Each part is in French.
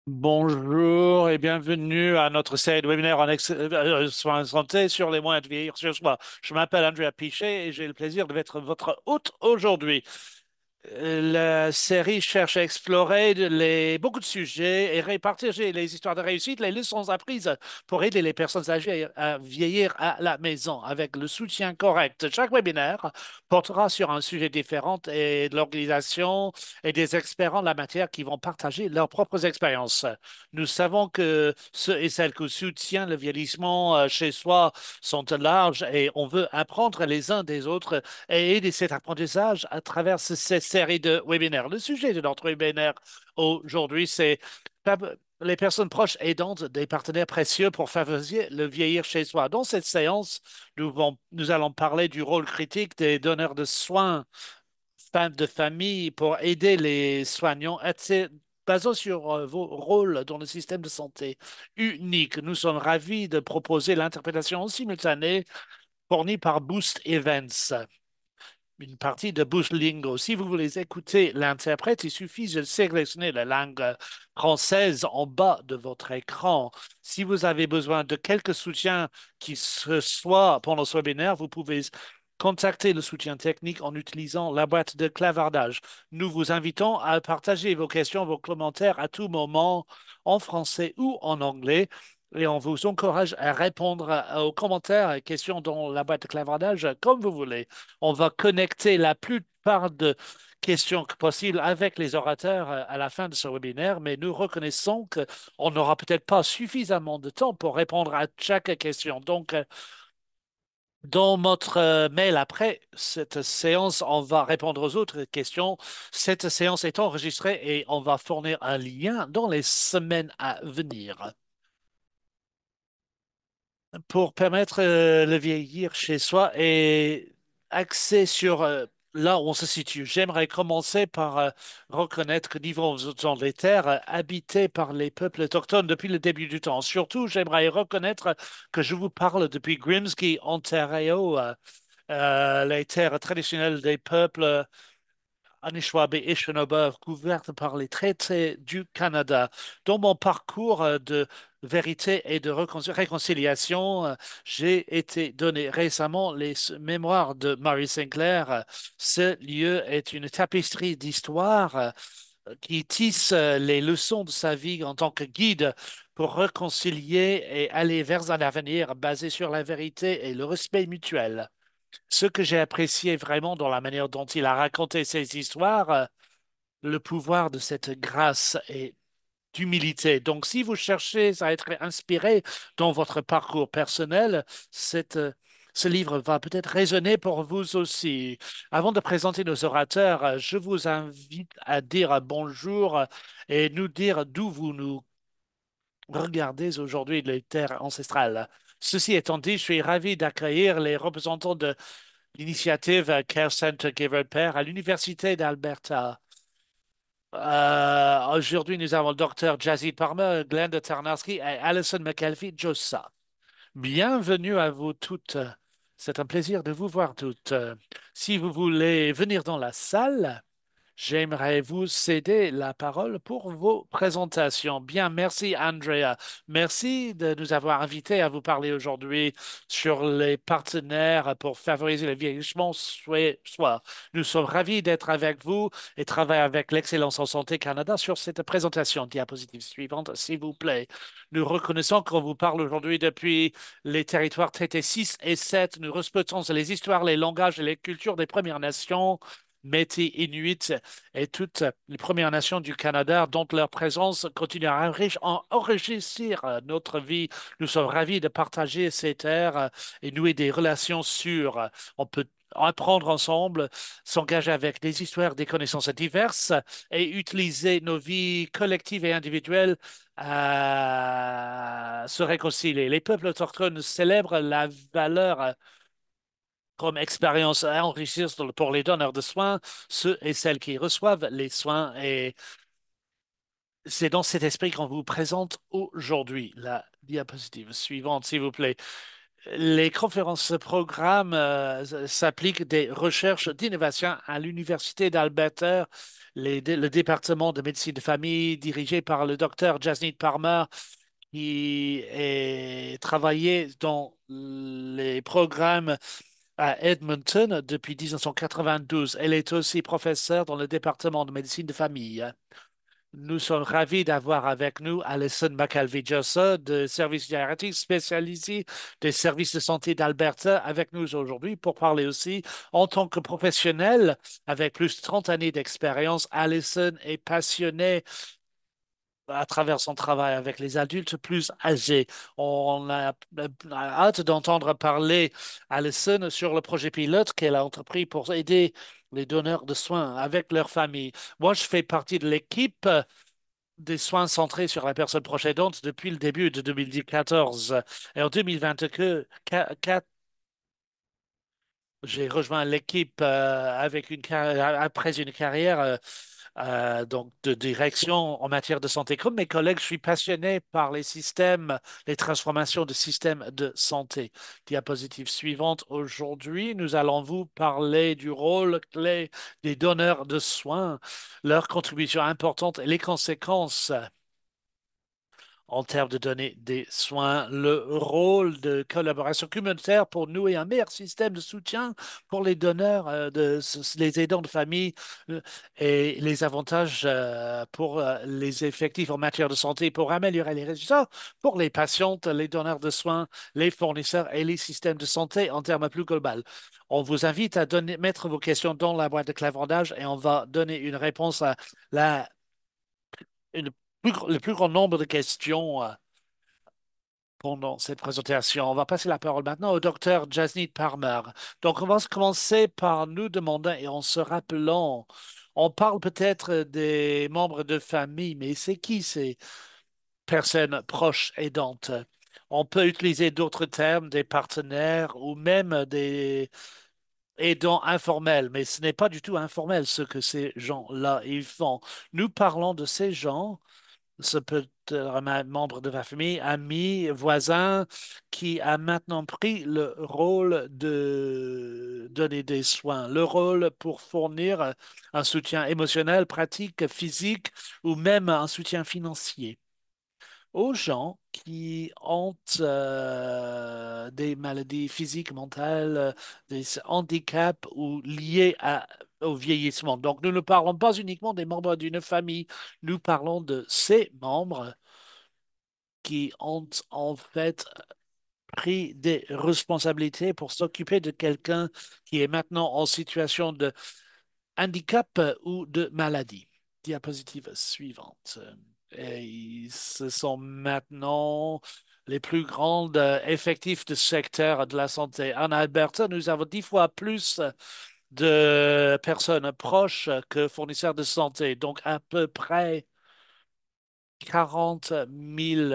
Bonjour et bienvenue à notre série de webinaires soins de santé sur les moyens de vieillir sur soi. Je m'appelle Andrea Pichet et j'ai le plaisir d'être votre hôte aujourd'hui. La série cherche à explorer beaucoup de sujets et répartager les histoires de réussite, les leçons apprises pour aider les personnes âgées à vieillir à la maison avec le soutien correct. Chaque webinaire portera sur un sujet différent et de l'organisation et des experts en la matière qui vont partager leurs propres expériences. Nous savons que ceux et celles qui soutiennent le vieillissement chez soi sont larges et on veut apprendre les uns des autres et aider cet apprentissage à travers cette série de webinaires. Le sujet de notre webinaire aujourd'hui, c'est les personnes proches aidantes des partenaires précieux pour favoriser le vieillir chez soi. Dans cette séance, nous allons parler du rôle critique des donneurs de soins, femmes de famille, pour aider les soignants, basant sur vos rôles dans le système de santé unique. Nous sommes ravis de proposer l'interprétation en simultané fournie par Boost Events, une partie de Boost-Lingo. Si vous voulez écouter l'interprète, il suffit de sélectionner la langue française en bas de votre écran. Si vous avez besoin de quelques soutiens qui se soient pendant ce webinaire, vous pouvez contacter le soutien technique en utilisant la boîte de clavardage. Nous vous invitons à partager vos questions, vos commentaires à tout moment en français ou en anglais. Et on vous encourage à répondre aux commentaires et questions dans la boîte de clavardage comme vous voulez. On va connecter la plupart de questions que possible avec les orateurs à la fin de ce webinaire, mais nous reconnaissons qu'on n'aura peut-être pas suffisamment de temps pour répondre à chaque question. Donc, dans notre mail après cette séance, on va répondre aux autres questions. Cette séance est enregistrée et on va fournir un lien dans les semaines à venir. Pour permettre le vieillir chez soi et axer sur là où on se situe. J'aimerais commencer par reconnaître que nous vivons dans des terres habitées par les peuples autochtones depuis le début du temps. Surtout, j'aimerais reconnaître que je vous parle depuis Grimsby, Ontario, les terres traditionnelles des peuples Anishinaabe et Anishinaabe, couverte par les traités du Canada. Dans mon parcours de vérité et de réconciliation, j'ai été donné récemment les mémoires de Mary Sinclair. Ce lieu est une tapisserie d'histoire qui tisse les leçons de sa vie en tant que guide pour réconcilier et aller vers un avenir basé sur la vérité et le respect mutuel. Ce que j'ai apprécié vraiment dans la manière dont il a raconté ses histoires, le pouvoir de cette grâce et d'humilité. Donc, si vous cherchez à être inspiré dans votre parcours personnel, ce livre va peut-être résonner pour vous aussi. Avant de présenter nos orateurs, je vous invite à dire bonjour et nous dire d'où vous nous regardez aujourd'hui les terres ancestrales. Ceci étant dit, je suis ravi d'accueillir les représentants de l'initiative Care Center Giver Pair à l'Université d'Alberta. Aujourd'hui, nous avons le docteur Jazzy Palmer, Glenda Tarnowski et Alison McKelvey Jossa. Bienvenue à vous toutes. C'est un plaisir de vous voir toutes. Si vous voulez venir dans la salle, j'aimerais vous céder la parole pour vos présentations. Bien, merci Andrea. Merci de nous avoir invités à vous parler aujourd'hui sur les partenaires pour favoriser le vieillissement soi. Nous sommes ravis d'être avec vous et travailler avec l'Excellence en Santé Canada sur cette présentation. Diapositive suivante, s'il vous plaît. Nous reconnaissons qu'on vous parle aujourd'hui depuis les territoires traités 6 et 7. Nous respectons les histoires, les langages et les cultures des Premières Nations. Métis, Inuits et toutes les Premières Nations du Canada, dont leur présence continue à enrichir notre vie. Nous sommes ravis de partager ces terres et nouer des relations sûres. On peut apprendre ensemble, s'engager avec des histoires, des connaissances diverses et utiliser nos vies collectives et individuelles à se réconcilier. Les peuples autochtones célèbrent la valeur comme expérience enrichissante pour les donneurs de soins, ceux et celles qui reçoivent les soins. Et c'est dans cet esprit qu'on vous présente aujourd'hui la diapositive suivante, s'il vous plaît. Les conférences programmes s'appliquent des recherches d'innovation à l'Université d'Alberta, le département de médecine de famille dirigé par le docteur Jasneet Parmer, qui est travaillé dans les programmes à Edmonton depuis 1992. Elle est aussi professeure dans le département de médecine de famille. Nous sommes ravis d'avoir avec nous Alison McAlvey-Jossa de Services Génératifs spécialisés des services de santé d'Alberta avec nous aujourd'hui pour parler aussi en tant que professionnelle avec plus de 30 années d'expérience. Alison est passionnée à travers son travail avec les adultes plus âgés. On a hâte d'entendre parler Alison sur le projet pilote qu'elle a entrepris pour aider les donneurs de soins avec leur famille. Moi, je fais partie de l'équipe des soins centrés sur la personne proche aidante depuis le début de 2014. Et en 2022, j'ai rejoint l'équipe après une carrière donc de direction en matière de santé. Comme mes collègues, je suis passionné par les systèmes, les transformations de systèmes de santé. Diapositive suivante. Aujourd'hui, nous allons vous parler du rôle clé des donneurs de soins, leur contribution importante et les conséquences en termes de donner des soins, le rôle de collaboration communautaire pour nous et un meilleur système de soutien pour les donneurs, les aidants de famille et les avantages pour les effectifs en matière de santé pour améliorer les résultats pour les patientes, les donneurs de soins, les fournisseurs et les systèmes de santé en termes plus globaux. On vous invite à mettre vos questions dans la boîte de clavardage et on va donner une réponse à la, une le plus grand nombre de questions pendant cette présentation. On va passer la parole maintenant au docteur Jasneet Parmer. Donc, on va commencer par nous demander et en se rappelant, on parle peut-être des membres de famille, mais c'est qui ces personnes proches aidantes? On peut utiliser d'autres termes, des partenaires ou même des aidants informels, mais ce n'est pas du tout informel ce que ces gens-là ils font. Nous parlons de ces gens. Ça peut être un membre de la famille, ami, voisin, qui a maintenant pris le rôle de donner des soins, le rôle pour fournir un soutien émotionnel, pratique, physique ou même un soutien financier aux gens qui ont des maladies physiques, mentales, des handicaps ou au vieillissement. Donc, nous ne parlons pas uniquement des membres d'une famille, nous parlons de ces membres qui ont en fait pris des responsabilités pour s'occuper de quelqu'un qui est maintenant en situation de handicap ou de maladie. Diapositive suivante. Et ce sont maintenant les plus grands effectifs de secteur de la santé. En Alberta, nous avons 10 fois plus de personnes proches que fournisseurs de santé, donc à peu près 40 000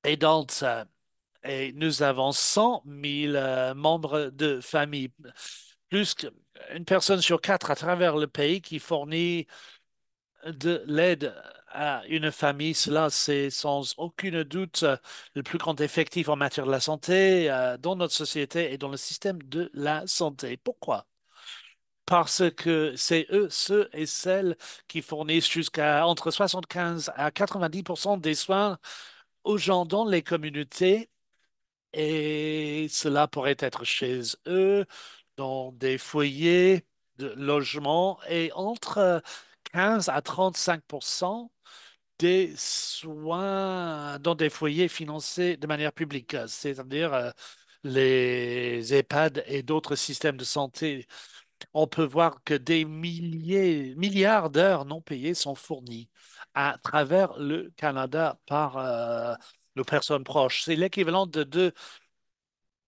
aidantes. Et nous avons 100 000 membres de famille, plus qu'une personne sur quatre à travers le pays qui fournit de l'aide à une famille. Cela, c'est sans aucun doute le plus grand effectif en matière de la santé dans notre société et dans le système de la santé. Pourquoi? Parce que c'est eux, ceux et celles qui fournissent jusqu'à entre 75 à 90% des soins aux gens dans les communautés. Et cela pourrait être chez eux, dans des foyers de logement, et entre 15 à 35% des soins dans des foyers financés de manière publique, c'est-à-dire les EHPAD et d'autres systèmes de santé. On peut voir que des milliards d'heures non payées sont fournies à travers le Canada par nos personnes proches. C'est l'équivalent de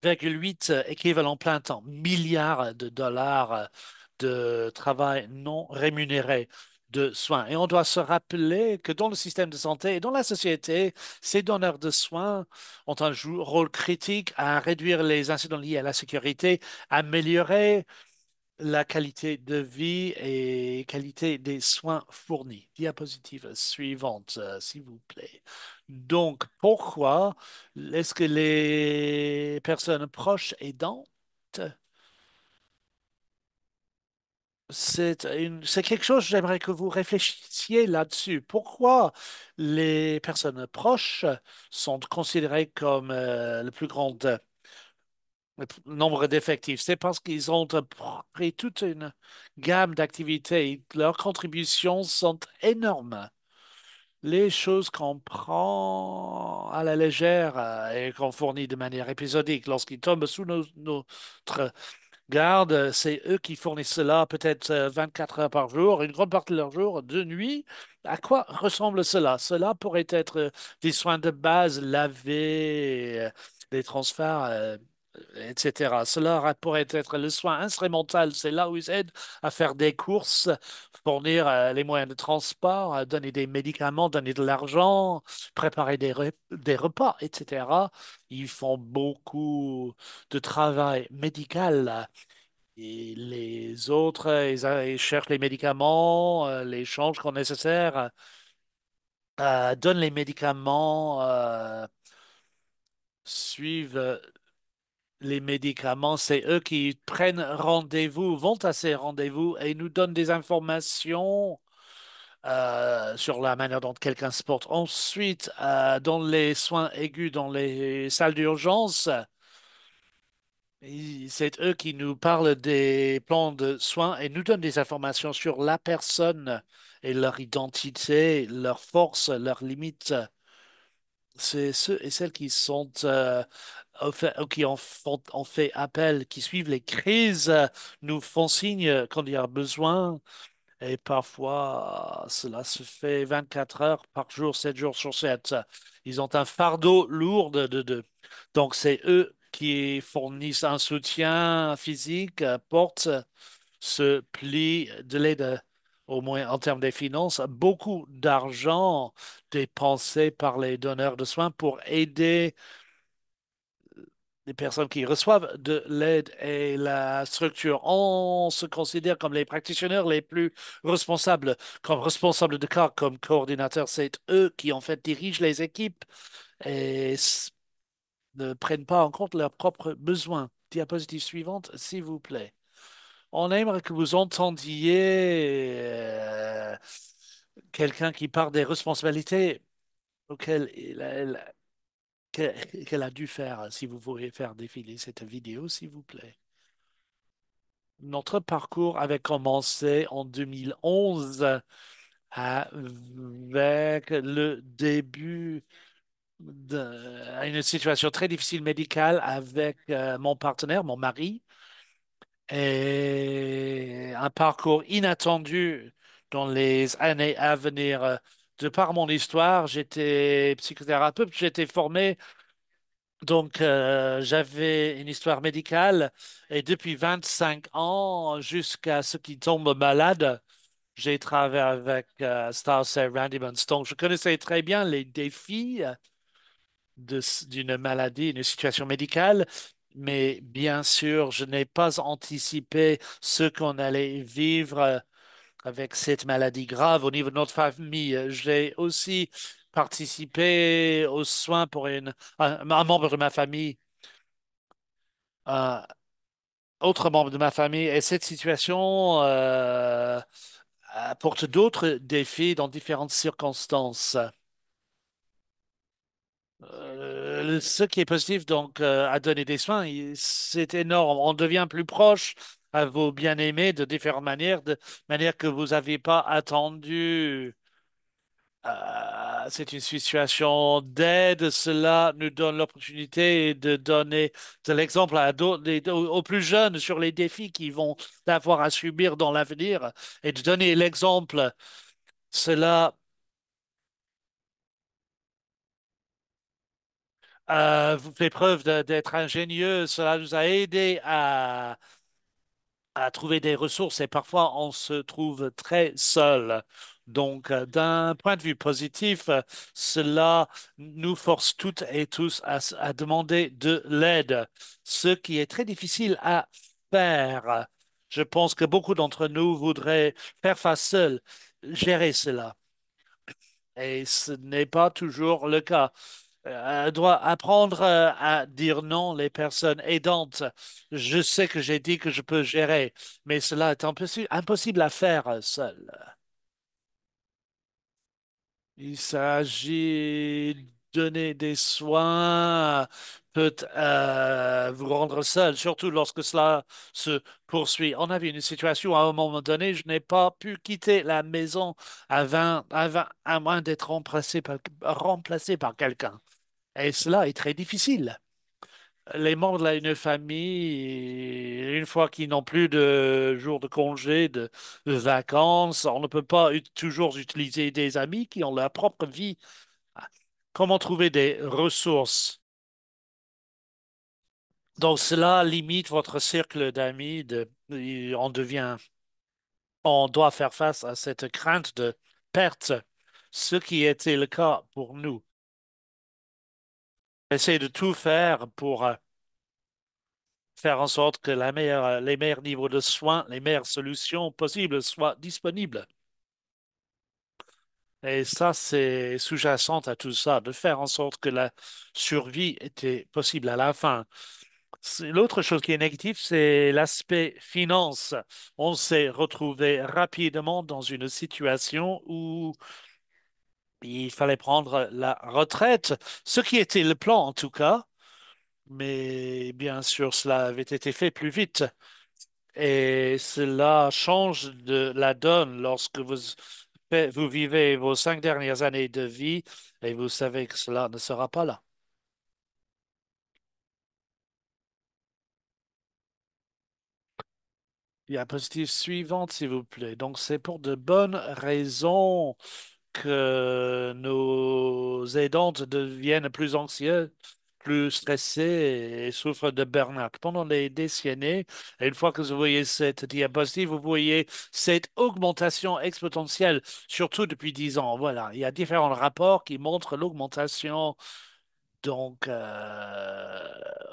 2,8 équivalent plein temps, milliards de dollars de travail non rémunéré de soins. Et on doit se rappeler que dans le système de santé et dans la société, ces donneurs de soins ont un rôle critique à réduire les incidents liés à la sécurité, améliorer la qualité de vie et qualité des soins fournis. Diapositive suivante, s'il vous plaît. Donc, pourquoi est-ce que les personnes proches aidantes, c'est quelque chose, j'aimerais que vous réfléchissiez là-dessus. Pourquoi les personnes proches sont considérées comme le plus grand nombre d'effectifs? C'est parce qu'ils ont pris toute une gamme d'activités. Leurs contributions sont énormes. Les choses qu'on prend à la légère et qu'on fournit de manière épisodique lorsqu'ils tombent sous notre garde, c'est eux qui fournissent cela peut-être 24 heures par jour, une grande partie de leur jour, de nuit. À quoi ressemble cela? Cela pourrait être des soins de base, laver, des transferts, etc. Cela pourrait être le soin instrumental, c'est là où ils aident à faire des courses, fournir les moyens de transport, donner des médicaments, donner de l'argent, préparer des repas, etc. Ils font beaucoup de travail médical. Et les autres, ils cherchent les médicaments, les changent quand nécessaire, donnent les médicaments, suivent les médicaments. C'est eux qui prennent rendez-vous, vont à ces rendez-vous et nous donnent des informations sur la manière dont quelqu'un se porte. Ensuite, dans les soins aigus, dans les salles d'urgence, c'est eux qui nous parlent des plans de soins et nous donnent des informations sur la personne et leur identité, leurs forces, leurs limites. C'est ceux et celles qui sont qui ont fait appel, qui suivent les crises, nous font signe quand il y a besoin. Et parfois, cela se fait 24 heures par jour, 7 jours sur 7. Ils ont un fardeau lourd Donc, c'est eux qui fournissent un soutien physique, portent ce pli de l'aide, au moins en termes des finances, beaucoup d'argent dépensé par les donneurs de soins pour aider les personnes qui reçoivent de l'aide et la structure. On se considère comme les pratitionnaires les plus responsables, comme responsables de cas, comme coordinateurs. C'est eux qui, en fait, dirigent les équipes et ne prennent pas en compte leurs propres besoins. Diapositive suivante, s'il vous plaît. On aimerait que vous entendiez quelqu'un qui parle des responsabilités auxquelles qu'elle a dû faire, si vous voulez faire défiler cette vidéo, s'il vous plaît. Notre parcours avait commencé en 2011 avec le début d'une situation très difficile médicale avec mon partenaire, mon mari, et un parcours inattendu dans les années à venir. De par mon histoire, j'étais psychothérapeute, j'étais formé. Donc, j'avais une histoire médicale et depuis 25 ans, jusqu'à ce qu'il tombe malade, j'ai travaillé avec Starsay Randy Munstone. Je connaissais très bien les défis d'une maladie, une situation médicale, mais bien sûr, je n'ai pas anticipé ce qu'on allait vivre avec cette maladie grave au niveau de notre famille. J'ai aussi participé aux soins pour un membre de ma famille un autre membre de ma famille. Et cette situation apporte d'autres défis dans différentes circonstances. Ce qui est positif, donc, à donner des soins, c'est énorme. On devient plus proche à vos bien-aimés de différentes manières, de manière que vous n'aviez pas attendu. C'est une situation d'aide. Cela nous donne l'opportunité de donner de l'exemple à aux plus jeunes sur les défis qu'ils vont avoir à subir dans l'avenir et de donner l'exemple. Cela vous fait preuve d'être ingénieux. Cela nous a aidé à trouver des ressources et parfois on se trouve très seul. Donc, d'un point de vue positif, cela nous force toutes et tous à demander de l'aide, ce qui est très difficile à faire. Je pense que beaucoup d'entre nous voudraient faire face seuls, gérer cela. Et ce n'est pas toujours le cas. Elle doit apprendre à dire non les personnes aidantes. Je sais que j'ai dit que je peux gérer, mais cela est impossible à faire seul. Il s'agit de donner des soins, peut vous rendre seul, surtout lorsque cela se poursuit. On a vu une situation à un moment donné, je n'ai pas pu quitter la maison à moins d'être remplacé par quelqu'un. Et cela est très difficile. Les membres de une famille, une fois qu'ils n'ont plus de jours de congé, de vacances, on ne peut pas toujours utiliser des amis qui ont leur propre vie. Comment trouver des ressources? Donc cela limite votre cercle d'amis. On doit faire face à cette crainte de perte, ce qui était le cas pour nous. Essayer de tout faire pour faire en sorte que les meilleurs niveaux de soins, les meilleures solutions possibles soient disponibles. Et ça, c'est sous-jacent à tout ça, de faire en sorte que la survie était possible à la fin. L'autre chose qui est négative, c'est l'aspect finance. On s'est retrouvé rapidement dans une situation où il fallait prendre la retraite, ce qui était le plan en tout cas, mais bien sûr, cela avait été fait plus vite. Et cela change de la donne lorsque vous vivez vos 5 dernières années de vie et vous savez que cela ne sera pas là. Diapositive suivante, s'il vous plaît. Donc, c'est pour de bonnes raisons que nos aidantes deviennent plus anxieuses, plus stressées et souffrent de burn-out pendant les décennies. Et une fois que vous voyez cette diapositive, vous voyez cette augmentation exponentielle, surtout depuis 10 ans. Voilà, il y a différents rapports qui montrent l'augmentation. Donc,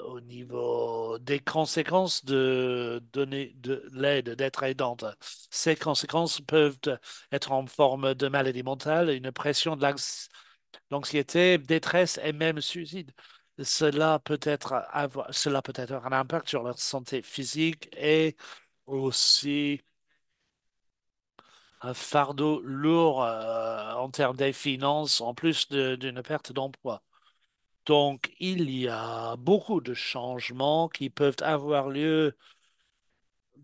au niveau des conséquences de donner de l'aide, d'être aidante, ces conséquences peuvent être en forme de maladie mentale, une pression de l'anxiété, détresse et même suicide. Cela peut être un impact sur leur santé physique et aussi un fardeau lourd en termes des finances, en plus d'une perte d'emploi. Donc, il y a beaucoup de changements qui peuvent avoir lieu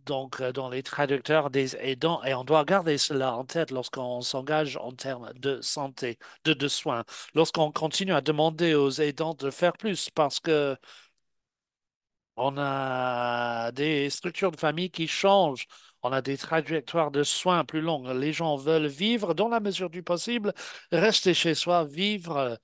dans les traducteurs des aidants et on doit garder cela en tête lorsqu'on s'engage en termes de santé, de soins, lorsqu'on continue à demander aux aidants de faire plus parce que on a des structures de famille qui changent. On a des trajectoires de soins plus longues. Les gens veulent vivre dans la mesure du possible, rester chez soi, vivre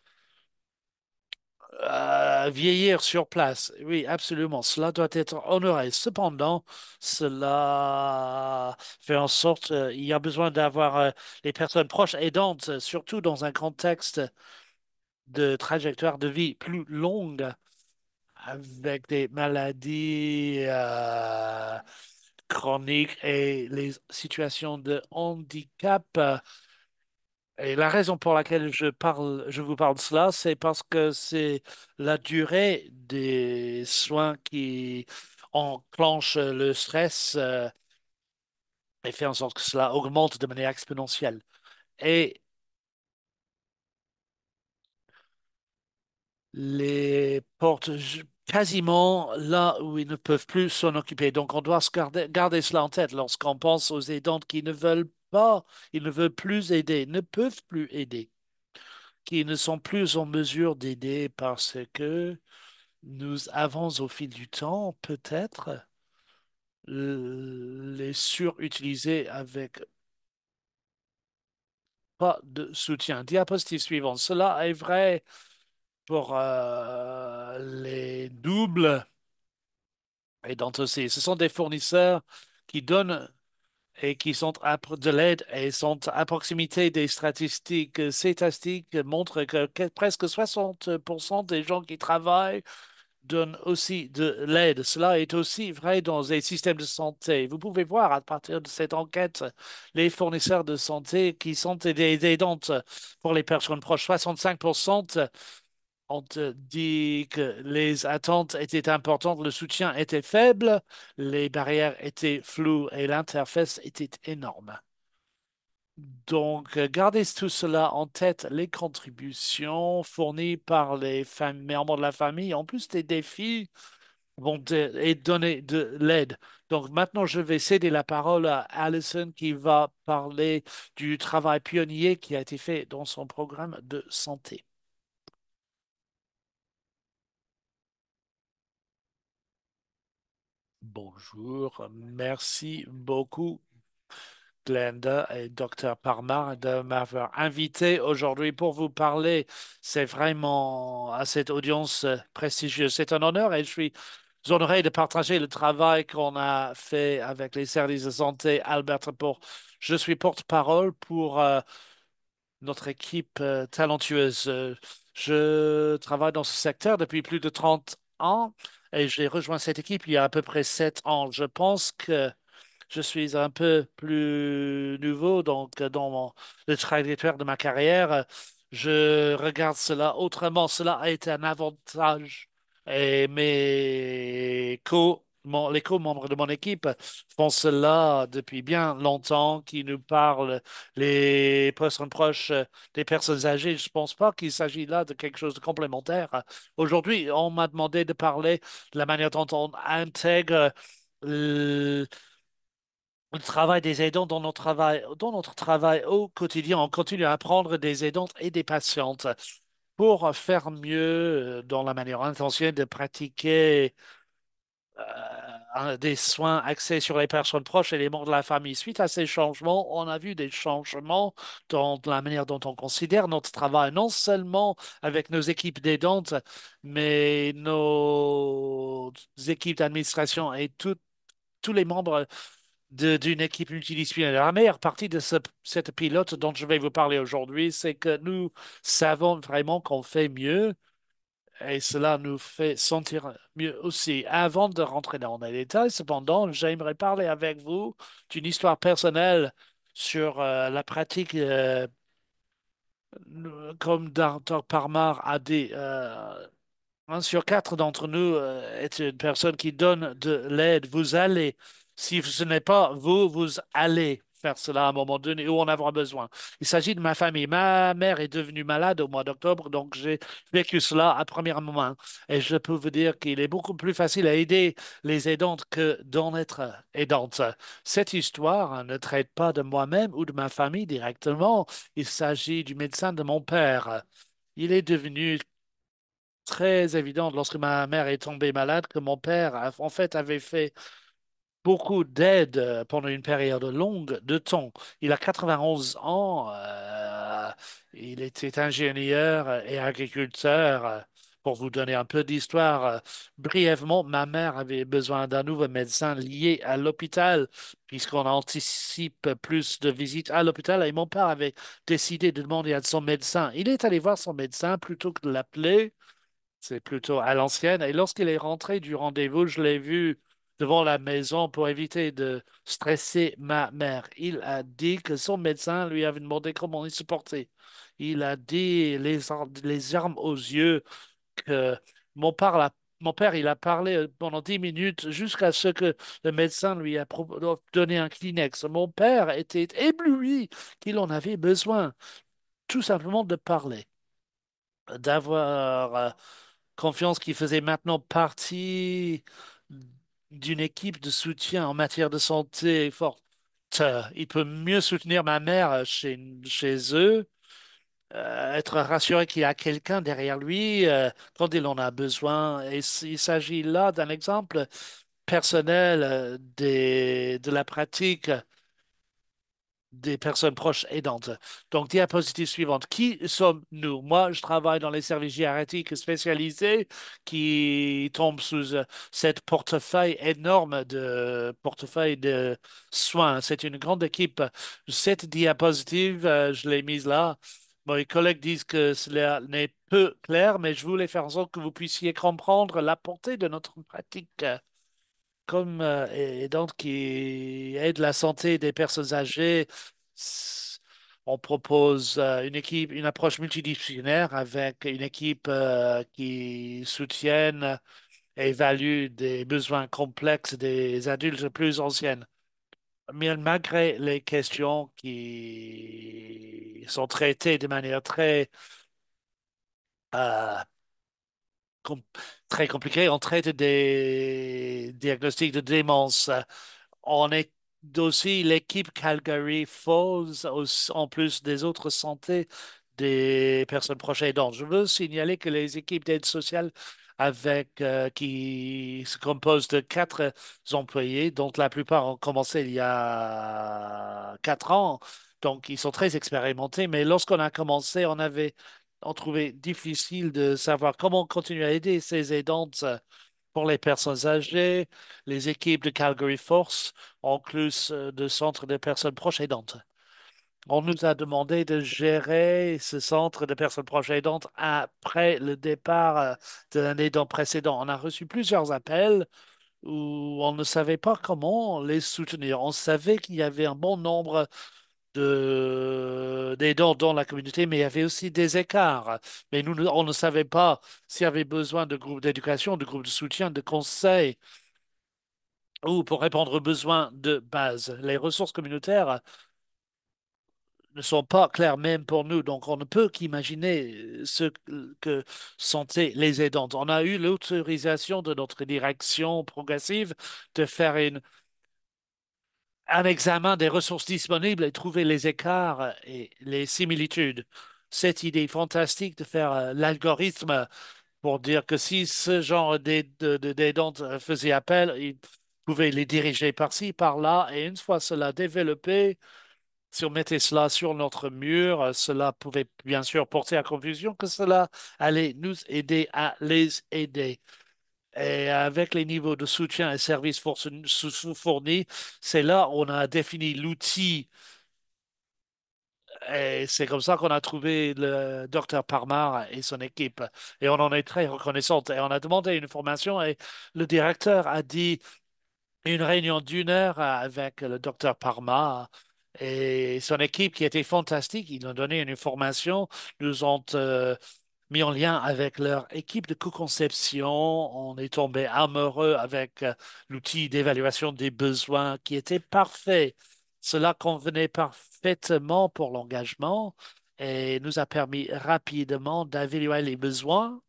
vieillir sur place. Oui, absolument. Cela doit être honoré. Cependant, cela fait en sorte il y a besoin d'avoir les personnes proches aidantes, surtout dans un contexte de trajectoire de vie plus longue, avec des maladies chroniques et les situations de handicap. Et la raison pour laquelle je vous parle de cela, c'est parce que c'est la durée des soins qui enclenche le stress et fait en sorte que cela augmente de manière exponentielle. Et les portent quasiment là où ils ne peuvent plus s'en occuper. Donc, on doit garder cela en tête lorsqu'on pense aux aidants qui ne veulent pas, ils ne veulent plus aider, ne peuvent plus aider, qui ne sont plus en mesure d'aider parce que nous avons au fil du temps peut-être les surutilisés avec pas de soutien. Diapositive suivante. Cela est vrai pour les doubles et dents aussi. Ce sont des fournisseurs qui donnent et qui sont de l'aide et sont à proximité des statistiques. Ces statistiques montrent que presque 60% des gens qui travaillent donne aussi de l'aide. Cela est aussi vrai dans les systèmes de santé. Vous pouvez voir à partir de cette enquête les fournisseurs de santé qui sont des aidantes pour les personnes proches. 65% ont dit que les attentes étaient importantes, le soutien était faible, les barrières étaient floues et l'interface était énorme. Donc, gardez tout cela en tête, les contributions fournies par les membres de la famille, en plus des défis, et donner de l'aide. Donc, maintenant, je vais céder la parole à Alison qui va parler du travail pionnier qui a été fait dans son programme de santé. Bonjour, merci beaucoup Glenda et Dr. Parmar de m'avoir invité aujourd'hui pour vous parler. C'est vraiment à cette audience prestigieuse. C'est un honneur et je suis honoré de partager le travail qu'on a fait avec les services de santé Albert pour. Je suis porte-parole pour notre équipe talentueuse. Je travaille dans ce secteur depuis plus de 30 ans et j'ai rejoint cette équipe il y a à peu près 7 ans. Je pense que je suis un peu plus nouveau, donc dans le trajectoire de ma carrière, je regarde cela autrement. Cela a été un avantage. Et les co-membres de mon équipe font cela depuis bien longtemps, qui nous parlent les personnes proches des personnes âgées. Je ne pense pas qu'il s'agit là de quelque chose de complémentaire. Aujourd'hui, on m'a demandé de parler de la manière dont on intègre le travail des aidants dans notre travail au quotidien. On continue à apprendre des aidantes et des patientes pour faire mieux dans la manière intentionnelle de pratiquer des soins axés sur les personnes proches et les membres de la famille. Suite à ces changements, on a vu des changements dans la manière dont on considère notre travail, non seulement avec nos équipes d'aidantes, mais nos équipes d'administration et tous les membres d'une équipe multidisciplinaire. La meilleure partie de cette pilote dont je vais vous parler aujourd'hui, c'est que nous savons vraiment qu'on fait mieux et cela nous fait sentir mieux aussi. Avant de rentrer dans les détails, cependant, j'aimerais parler avec vous d'une histoire personnelle sur la pratique, comme Dr. Parmar a dit. Un sur quatre d'entre nous est une personne qui donne de l'aide. Vous allez, si ce n'est pas vous, vous allez faire cela à un moment donné où on en aura besoin. Il s'agit de ma famille. Ma mère est devenue malade au mois d'octobre, donc j'ai vécu cela à première main. Et je peux vous dire qu'il est beaucoup plus facile à aider les aidantes que d'en être aidante. Cette histoire ne traite pas de moi-même ou de ma famille directement. Il s'agit du médecin de mon père. Il est devenu très évidente lorsque ma mère est tombée malade que mon père, en fait, avait fait beaucoup d'aide pendant une période longue de temps. Il a 91 ans, il était ingénieur et agriculteur. Pour vous donner un peu d'histoire, brièvement, ma mère avait besoin d'un nouveau médecin lié à l'hôpital, puisqu'on anticipe plus de visites à l'hôpital, et mon père avait décidé de demander à son médecin. Il est allé voir son médecin plutôt que de l'appeler. C'est plutôt à l'ancienne. Et lorsqu'il est rentré du rendez-vous, je l'ai vu devant la maison pour éviter de stresser ma mère. Il a dit que son médecin lui avait demandé comment il se portait. Il a dit les armes aux yeux que mon père, mon père, il a parlé pendant 10 minutes jusqu'à ce que le médecin lui a donné un Kleenex. Mon père était ébloui qu'il en avait besoin, tout simplement de parler, d'avoir confiance qui faisait maintenant partie d'une équipe de soutien en matière de santé forte. Il peut mieux soutenir ma mère chez eux, être rassuré qu'il y a quelqu'un derrière lui quand il en a besoin. Et il s'agit là d'un exemple personnel de la pratique des personnes proches aidantes. Donc, diapositive suivante. Qui sommes-nous? Moi, je travaille dans les services hiérarchiques spécialisés qui tombent sous cette portefeuille énorme de portefeuille de soins. C'est une grande équipe. Cette diapositive, je l'ai mise là. mes collègues disent que cela n'est peu clair, mais je voulais faire en sorte que vous puissiez comprendre la portée de notre pratique comme aidante qui aide la santé des personnes âgées. s- On propose une approche multidisciplinaire avec une équipe qui soutienne et évalue des besoins complexes des adultes plus anciennes. Mais malgré les questions qui sont traitées de manière euh, com- très compliquée, on traite des diagnostics de démence. On est aussi l'équipe Calgary Falls, en plus des autres santé des personnes proches aidantes. Je veux signaler que les équipes d'aide sociale qui se composent de quatre employés, dont la plupart ont commencé il y a 4 ans, donc ils sont très expérimentés. Mais lorsqu'on a commencé, on trouvait difficile de savoir comment continuer à aider ces aidantes pour les personnes âgées. Les équipes de Calgary Force, en plus de centres de personnes proches aidantes. On nous a demandé de gérer ce centre de personnes proches aidantes après le départ d'un aidant précédent. On a reçu plusieurs appels où on ne savait pas comment les soutenir. On savait qu'il y avait un bon nombre d'aidants dans la communauté, mais il y avait aussi des écarts. Mais on ne savait pas s'il y avait besoin de groupes d'éducation, de groupes de soutien, de conseils ou pour répondre aux besoins de base. Les ressources communautaires ne sont pas claires même pour nous, donc on ne peut qu'imaginer ce que sentaient les aidantes. On a eu l'autorisation de notre direction progressive de faire un examen des ressources disponibles et trouver les écarts et les similitudes. Cette idée fantastique de faire l'algorithme pour dire que si ce genre d'aidants faisait appel, il pouvait les diriger par-ci, par-là, et une fois cela développé, si on mettait cela sur notre mur, cela pouvait bien sûr porter à confusion que cela allait nous aider à les aider. Et avec les niveaux de soutien et services fournis, c'est là où on a défini l'outil. Et c'est comme ça qu'on a trouvé le docteur Parmar et son équipe. Et on en est très reconnaissante. Et on a demandé une formation et le directeur a dit une réunion d'1 heure avec le docteur Parmar et son équipe qui était fantastique. Ils nous ont donné une formation, nous ont mis en lien avec leur équipe de co-conception. On est tombé amoureux avec l'outil d'évaluation des besoins qui était parfait. Cela convenait parfaitement pour l'engagement et nous a permis rapidement d'évaluer les besoins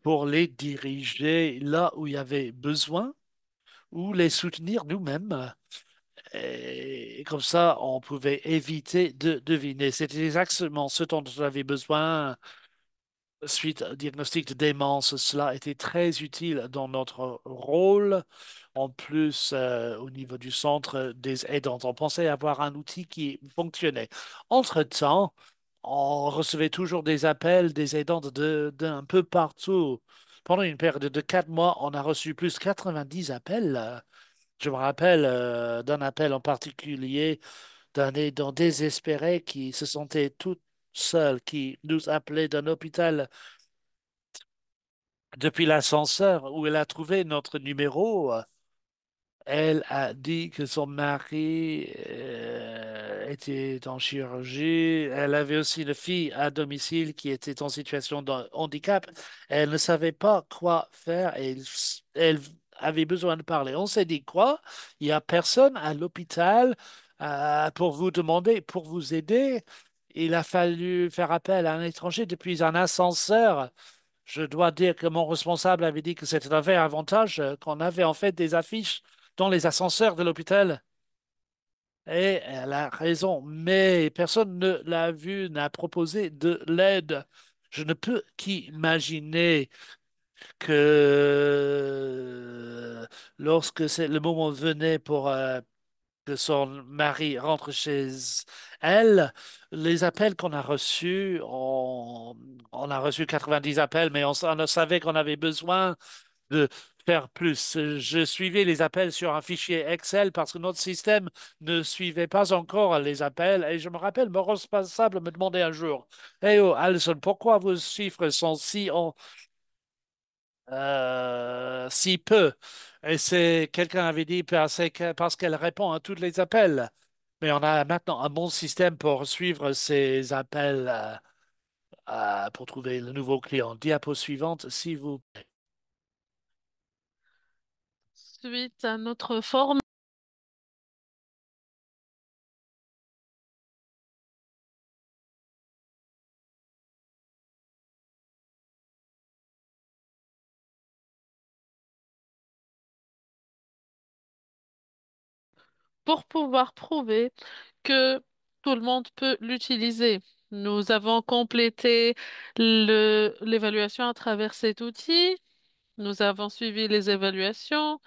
pour les diriger là où il y avait besoin ou les soutenir nous-mêmes. Et comme ça, on pouvait éviter de deviner. C'était exactement ce dont on avait besoin suite au diagnostic de démence. Cela était très utile dans notre rôle. En plus, au niveau du centre des aidants, on pensait avoir un outil qui fonctionnait. Entre-temps, on recevait toujours des appels des aidants d'un peu partout. Pendant une période de 4 mois, on a reçu plus de 90 appels. Je me rappelle d'un appel en particulier d'un aidant désespéré qui se sentait tout seul, qui nous appelait d'un hôpital depuis l'ascenseur où elle a trouvé notre numéro. Elle a dit que son mari était en chirurgie. Elle avait aussi une fille à domicile qui était en situation de handicap. Elle ne savait pas quoi faire et elle avait besoin de parler. On s'est dit quoi? Il n'y a personne à l'hôpital pour vous demander, pour vous aider. Il a fallu faire appel à un étranger depuis un ascenseur. Je dois dire que mon responsable avait dit que c'était un vrai avantage, qu'on avait en fait des affiches dans les ascenseurs de l'hôpital. Et elle a raison, mais personne ne l'a vu, n'a proposé de l'aide. Je ne peux qu'imaginer que lorsque le moment venait pour que son mari rentre chez elle, les appels qu'on a reçus, on a reçu 90 appels, mais on savait qu'on avait besoin de faire plus. Je suivais les appels sur un fichier Excel parce que notre système ne suivait pas encore les appels. Et je me rappelle, mon responsable me demandait un jour, hey oh, Alison, pourquoi vos chiffres sont si peu? Et c'est quelqu'un avait dit parce qu'elle répond à tous les appels. Mais on a maintenant un bon système pour suivre ces appels pour trouver le nouveau client. Diapo suivante, si vous. Suite à notre forme, pour pouvoir prouver que tout le monde peut l'utiliser. Nous avons complété l'évaluation à travers cet outil. Nous avons suivi les évaluations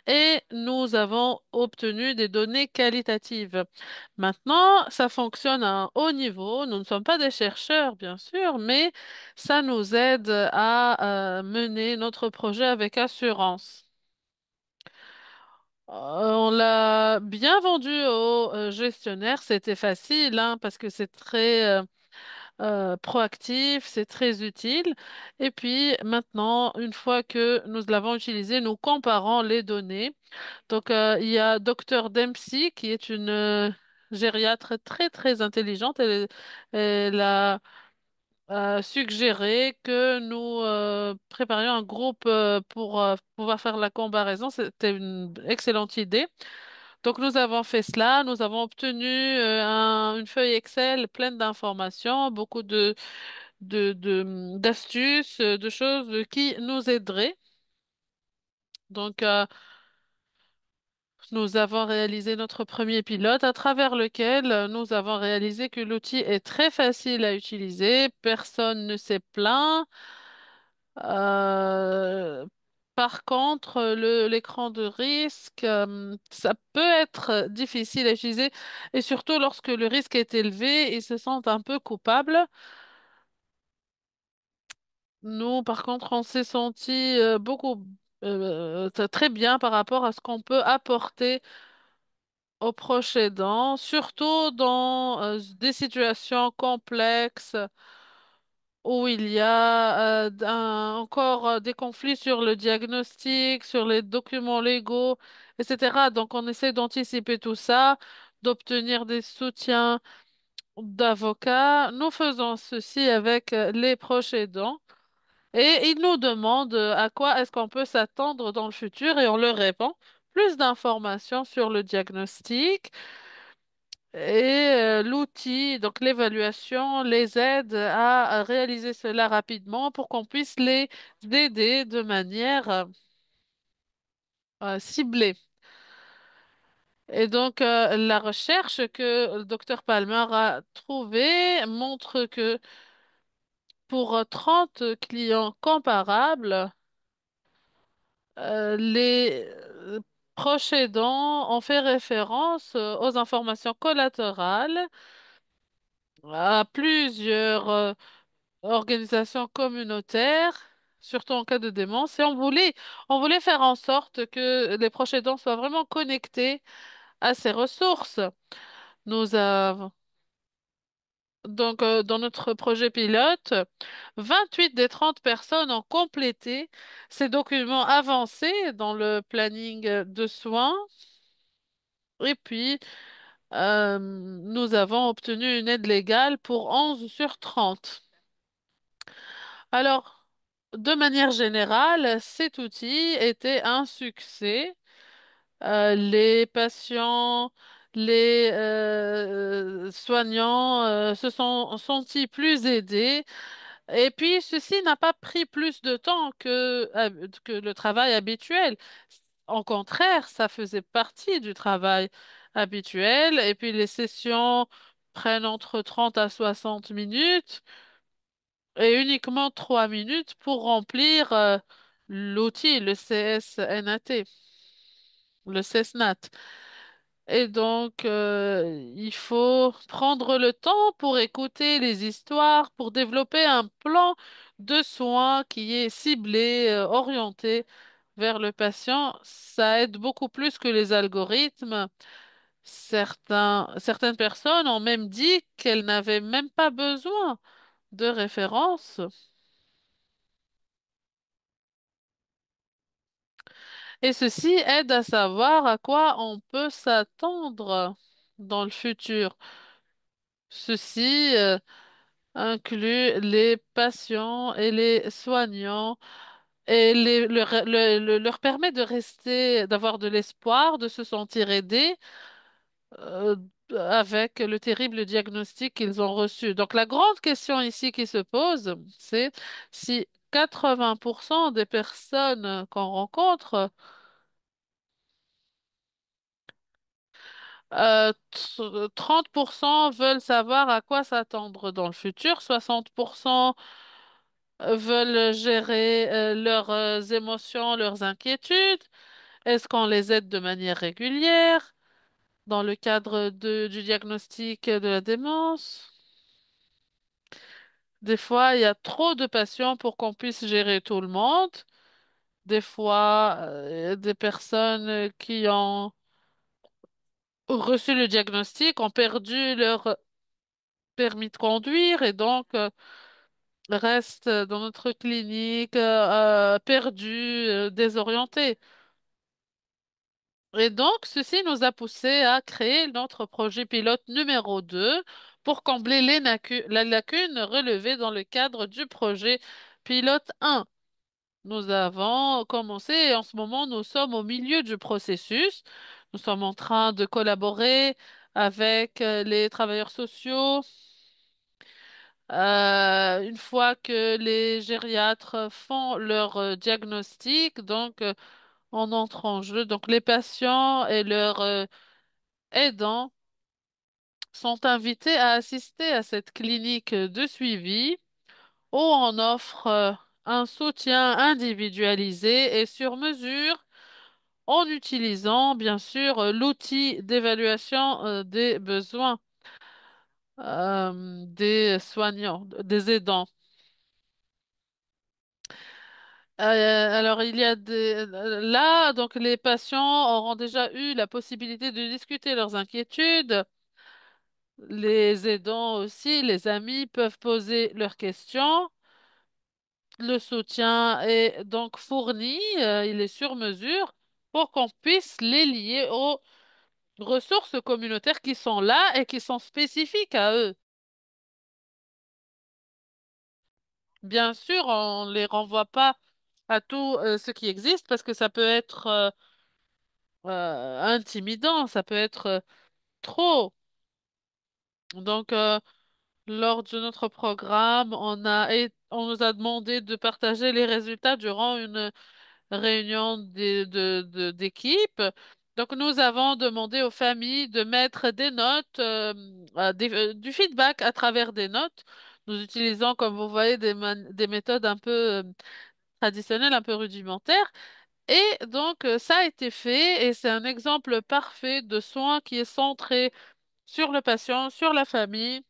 et nous avons obtenu des données qualitatives. Maintenant, ça fonctionne à un haut niveau. Nous ne sommes pas des chercheurs, bien sûr, mais ça nous aide à mener notre projet avec assurance. On l'a bien vendu au gestionnaire, c'était facile, hein, parce que c'est très proactif, c'est très utile. Et puis maintenant, une fois que nous l'avons utilisé, nous comparons les données. Donc, il y a Dr Dempsey, qui est une gériatre très, très intelligente. Elle a suggéré que nous préparions un groupe pour pouvoir faire la comparaison. C'était une excellente idée. Donc, nous avons fait cela. Nous avons obtenu une feuille Excel pleine d'informations, beaucoup d'astuces, de choses qui nous aideraient. Donc, nous avons réalisé notre premier pilote à travers lequel nous avons réalisé que l'outil est très facile à utiliser. Personne ne s'est plaint. Euh, Par contre, l'écran de risque, ça peut être difficile à utiliser et surtout lorsque le risque est élevé, ils se sentent un peu coupables. Nous, par contre, on s'est senti beaucoup très bien par rapport à ce qu'on peut apporter aux proches aidants, surtout dans des situations complexes où il y a encore des conflits sur le diagnostic, sur les documents légaux, etc. Donc, on essaie d'anticiper tout ça, d'obtenir des soutiens d'avocats. Nous faisons ceci avec les proches aidants. Et ils nous demandent à quoi est-ce qu'on peut s'attendre dans le futur et on leur répond plus d'informations sur le diagnostic et l'outil, donc l'évaluation, les aide à réaliser cela rapidement pour qu'on puisse les aider de manière ciblée. Et donc, la recherche que le docteur Palmer a trouvée montre que pour 30 clients comparables, les proches aidants ont fait référence aux informations collatérales à plusieurs organisations communautaires, surtout en cas de démence, et on voulait faire en sorte que les proches aidants soient vraiment connectés à ces ressources. Nous avons donc dans notre projet pilote, 28 des 30 personnes ont complété ces documents avancés dans le planning de soins. Et puis, nous avons obtenu une aide légale pour 11 sur 30. Alors, de manière générale, cet outil était un succès. Les patients, les soignants se sont sentis plus aidés. Et puis, ceci n'a pas pris plus de temps que le travail habituel. Au contraire, ça faisait partie du travail habituel. Et puis, les sessions prennent entre 30 à 60 minutes et uniquement 3 minutes pour remplir l'outil, le CSNAT, le CSNAT. Et donc, il faut prendre le temps pour écouter les histoires, pour développer un plan de soins qui est ciblé, orienté vers le patient, ça aide beaucoup plus que les algorithmes. Certaines personnes ont même dit qu'elles n'avaient même pas besoin de références. Et ceci aide à savoir à quoi on peut s'attendre dans le futur. Ceci inclut les patients et les soignants et leur permet de rester, d'avoir de l'espoir, de se sentir aidés euh, avec le terrible diagnostic qu'ils ont reçu. Donc la grande question ici qui se pose, c'est si 80% des personnes qu'on rencontre 30% veulent savoir à quoi s'attendre dans le futur, 60% veulent gérer leurs émotions, leurs inquiétudes. Est-ce qu'on les aide de manière régulière dans le cadre du diagnostic de la démence? Des fois, il y a trop de patients pour qu'on puisse gérer tout le monde. Des fois, des personnes qui ont reçu le diagnostic ont perdu leur permis de conduire et donc restent dans notre clinique perdus, désorientés. Et donc, ceci nous a poussé à créer notre projet pilote numéro 2 pour combler la lacune relevée dans le cadre du projet pilote 1. Nous avons commencé et en ce moment, nous sommes au milieu du processus. Nous sommes en train de collaborer avec les travailleurs sociaux. Une fois que les gériatres font leur diagnostic, donc on entre en jeu. Donc les patients et leurs aidants sont invités à assister à cette clinique de suivi où on offre un soutien individualisé et sur mesure en utilisant bien sûr l'outil d'évaluation des besoins des soignants, des aidants. Alors, il y a là, donc les patients auront déjà eu la possibilité de discuter leurs inquiétudes. Les aidants aussi, les amis peuvent poser leurs questions. Le soutien est donc fourni, il est sur mesure pour qu'on puisse les lier aux ressources communautaires qui sont là et qui sont spécifiques à eux. Bien sûr, on ne les renvoie pas à tout ce qui existe parce que ça peut être intimidant, ça peut être trop. Donc, lors de notre programme, on nous a demandé de partager les résultats durant une réunion d'équipe. Donc, nous avons demandé aux familles de mettre des notes, du feedback à travers des notes. Nous utilisons, comme vous voyez, des méthodes un peu traditionnelles, un peu rudimentaires. Et donc, ça a été fait et c'est un exemple parfait de soin qui est centré sur le patient, sur la famille.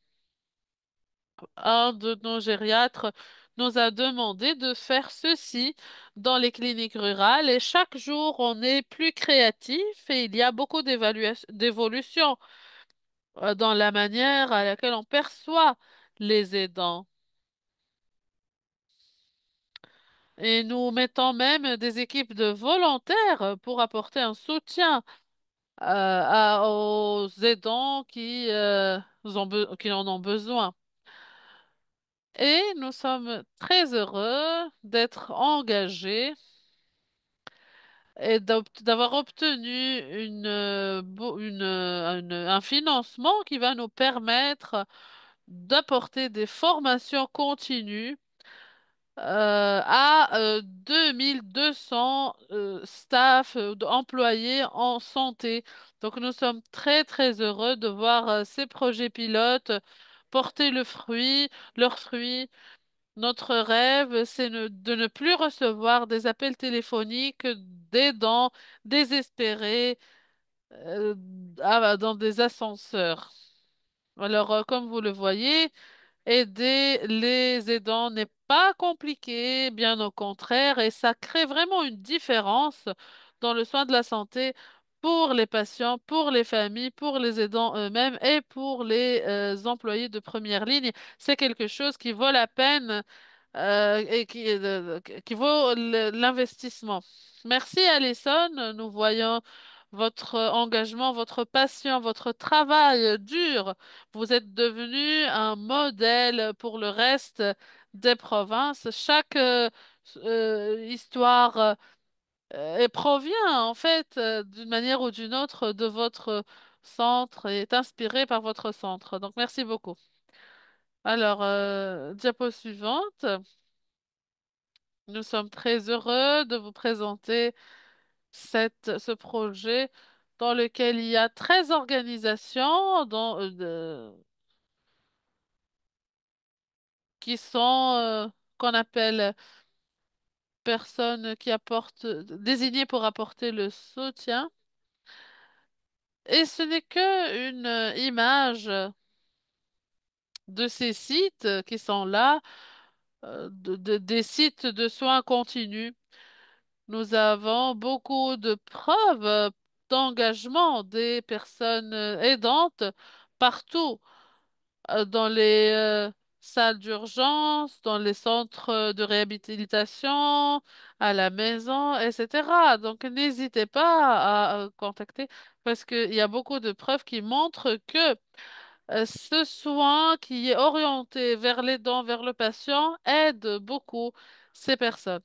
Un de nos gériatres nous a demandé de faire ceci dans les cliniques rurales et chaque jour on est plus créatif et il y a beaucoup d'évolution dans la manière à laquelle on perçoit les aidants. Et nous mettons même des équipes de volontaires pour apporter un soutien aux aidants qui en ont besoin. Et nous sommes très heureux d'être engagés et d'avoir obtenu un financement qui va nous permettre d'apporter des formations continues à 2200 staff, employés en santé. Donc nous sommes très très heureux de voir ces projets pilotes porter leurs fruits. Notre rêve, c'est de ne plus recevoir des appels téléphoniques d'aidants désespérés dans des ascenseurs. Alors, comme vous le voyez, Aider les aidants n'est pas compliqué, bien au contraire, et ça crée vraiment une différence dans le soin de la santé pour les patients, pour les familles, pour les aidants eux-mêmes et pour les employés de première ligne. C'est quelque chose qui vaut la peine et qui vaut l'investissement. Merci Alison, nous voyons votre engagement, votre passion, votre travail dur. Vous êtes devenu un modèle pour le reste des provinces. Chaque histoire provient en fait d'une manière ou d'une autre de votre centre et est inspirée par votre centre. Donc merci beaucoup. Alors, diapo suivante. Nous sommes très heureux de vous présenter ce projet dans lequel il y a 13 organisations qui sont qu'on appelle personnes qui apportent désignées pour apporter le soutien. Et ce n'est que une image de ces sites qui sont là, des sites de soins continus. Nous avons beaucoup de preuves d'engagement des personnes aidantes partout, dans les salles d'urgence, dans les centres de réhabilitation, à la maison, etc. Donc n'hésitez pas à contacter parce qu'il y a beaucoup de preuves qui montrent que ce soin qui est orienté vers l'aidant, vers le patient, aide beaucoup ces personnes.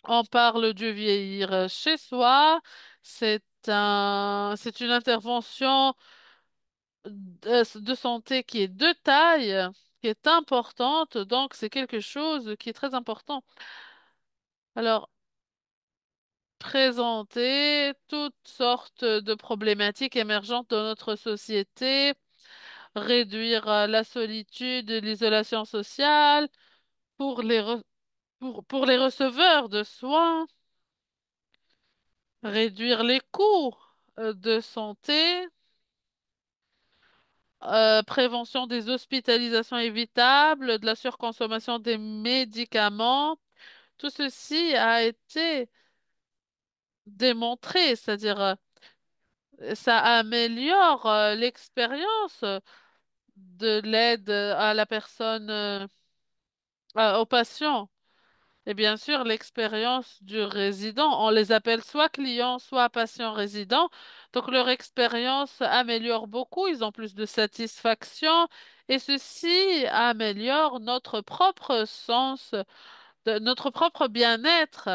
On parle du vieillir chez soi. C'est une intervention de santé qui est de taille, qui est importante. Donc, c'est quelque chose qui est très important. Alors, présenter toutes sortes de problématiques émergentes dans notre société, réduire la solitude, l'isolation sociale pour pour les receveurs de soins, réduire les coûts de santé, prévention des hospitalisations évitables, de la surconsommation des médicaments. Tout ceci a été démontré, c'est-à-dire ça améliore l'expérience de l'aide à la personne, au patient. Et bien sûr, l'expérience du résident, on les appelle soit clients, soit patients résidents. Donc, leur expérience améliore beaucoup, ils ont plus de satisfaction et ceci améliore notre propre sens, notre propre bien-être,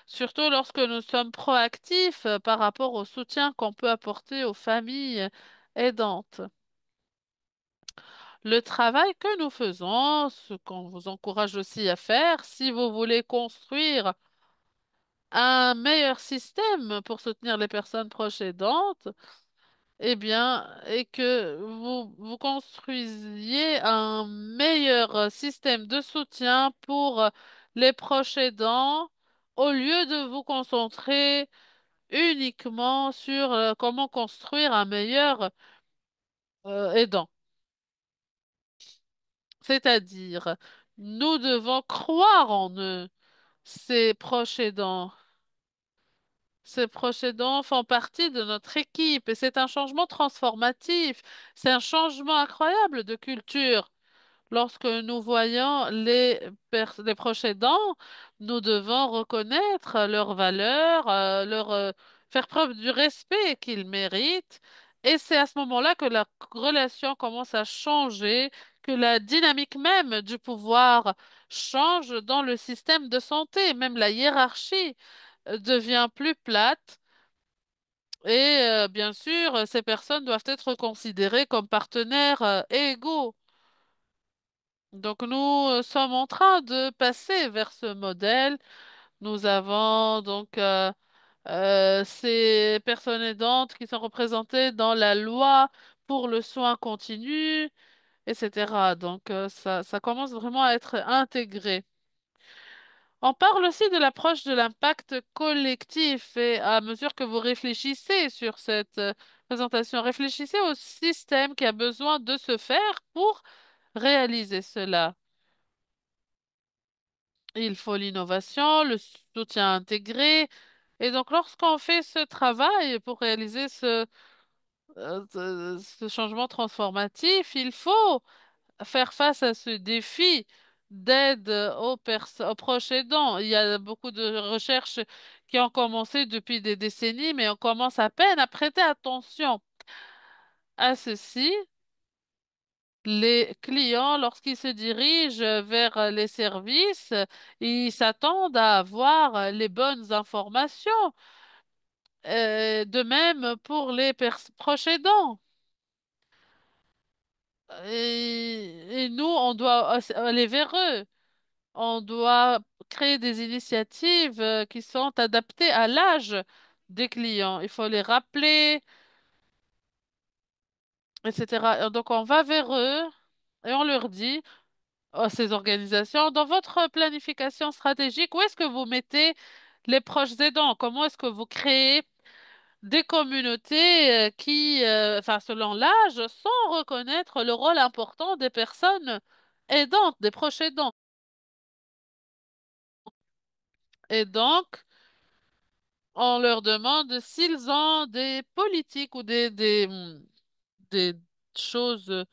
surtout lorsque nous sommes proactifs par rapport au soutien qu'on peut apporter aux familles aidantes. Le travail que nous faisons, ce qu'on vous encourage aussi à faire, si vous voulez construire un meilleur système pour soutenir les personnes proches aidantes, eh bien, et que vous construisiez un meilleur système de soutien pour les proches aidants, au lieu de vous concentrer uniquement sur comment construire un meilleur aidant. C'est-à-dire, nous devons croire en eux, ces proches aidants. Ces proches aidants font partie de notre équipe et c'est un changement transformatif. C'est un changement incroyable de culture. Lorsque nous voyons les proches aidants, nous devons reconnaître leurs valeurs, faire preuve du respect qu'ils méritent. Et c'est à ce moment-là que la relation commence à changer, que la dynamique même du pouvoir change dans le système de santé. Même la hiérarchie devient plus plate. Et bien sûr, ces personnes doivent être considérées comme partenaires égaux. Donc nous sommes en train de passer vers ce modèle. Nous avons donc ces personnes aidantes qui sont représentées dans la loi pour le soin continu, etc. Donc ça commence vraiment à être intégré. On parle aussi de l'approche de l'impact collectif et à mesure que vous réfléchissez sur cette présentation, réfléchissez au système qui a besoin de se faire pour réaliser cela, il faut l'innovation, le soutien intégré. Et donc, lorsqu'on fait ce travail pour réaliser ce changement transformatif, il faut faire face à ce défi d'aide aux proches aidants. Il y a beaucoup de recherches qui ont commencé depuis des décennies, mais on commence à peine à prêter attention à ceci. Les clients, lorsqu'ils se dirigent vers les services, ils s'attendent à avoir les bonnes informations. De même pour les proches aidants. Et nous, on doit aller vers eux. On doit créer des initiatives qui sont adaptées à l'âge des clients. Il faut les rappeler, etc. Donc, on va vers eux et on leur dit, ces organisations, dans votre planification stratégique, où est-ce que vous mettez les proches aidants? Comment est-ce que vous créez des communautés qui, enfin, selon l'âge, sans reconnaître le rôle important des personnes aidantes, des proches aidants? Et donc, on leur demande s'ils ont des politiques ou des choses,